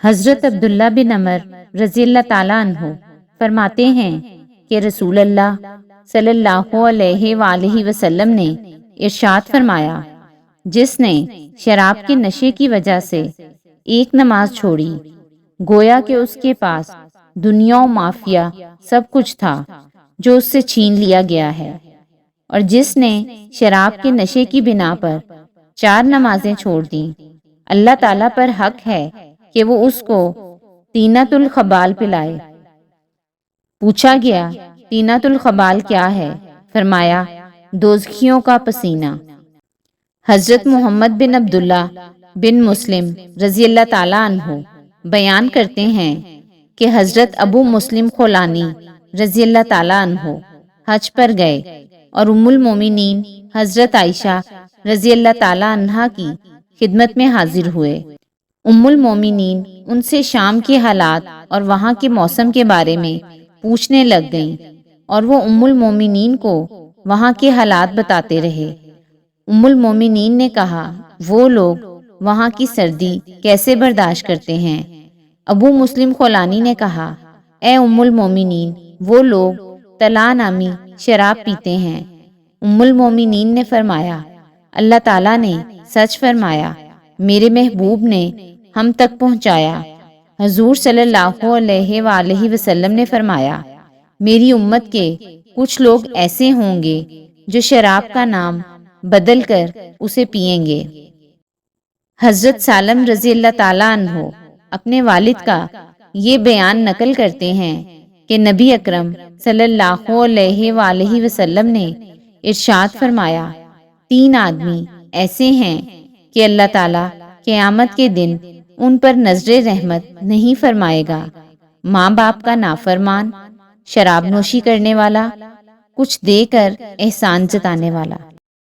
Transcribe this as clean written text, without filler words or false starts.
حضرت عبداللہ بن عمر رضی اللہ تعالیٰ عنہ فرماتے ہیں کہ رسول اللہ صلی اللہ علیہ وآلہ وسلم نے ارشاد فرمایا، جس نے شراب کے نشے کی وجہ سے ایک نماز چھوڑی، گویا کہ اس کے پاس دنیا و مافیا سب کچھ تھا جو اس سے چھین لیا گیا ہے، اور جس نے شراب کے نشے کی بنا پر 4 نمازیں چھوڑ دیں، اللہ تعالیٰ پر حق ہے کہ وہ اس کو طینۃ الخبال پلائے۔ پوچھا گیا، طینۃ الخبال کیا ہے؟ فرمایا، دوزخیوں کا پسینہ۔ حضرت محمد بن عبداللہ بن مسلم رضی اللہ تعالیٰ عنہ بیان کرتے ہیں کہ حضرت ابو مسلم خولانی رضی اللہ تعالیٰ عنہ حج پر گئے اور ام المومنین حضرت عائشہ رضی اللہ تعالیٰ عنہا کی خدمت میں حاضر ہوئے۔ ام المومنین ان سے شام کے حالات اور وہاں کے موسم کے بارے میں پوچھنے لگ گئیں، اور وہ ام المومنین کو وہاں کے حالات بتاتے رہے۔ ام المومنین نے کہا، وہ لوگ وہاں کی سردی کیسے برداشت کرتے ہیں؟ ابو مسلم خولانی نے کہا، اے ام المومنین، وہ لوگ طلاء نامی شراب پیتے ہیں۔ ام المومنین نے فرمایا، اللہ تعالیٰ نے سچ فرمایا، میرے محبوب نے ہم تک پہنچایا۔ حضور صلی اللہ علیہ وآلہ وسلم نے فرمایا، میری امت کے کچھ لوگ ایسے ہوں گے جو شراب کا نام بدل کر اسے پئیں گے۔ حضرت سالم رضی اللہ تعالیٰ عنہ اپنے والد کا یہ بیان نقل کرتے ہیں کہ نبی اکرم صلی اللہ علیہ وآلہ وسلم نے ارشاد فرمایا، 3 آدمی ایسے ہیں کہ اللہ تعالیٰ قیامت کے دن ان پر نظر رحمت نہیں فرمائے گا: ماں باپ کا نافرمان، شراب نوشی کرنے والا، کچھ دے کر احسان جتانے والا۔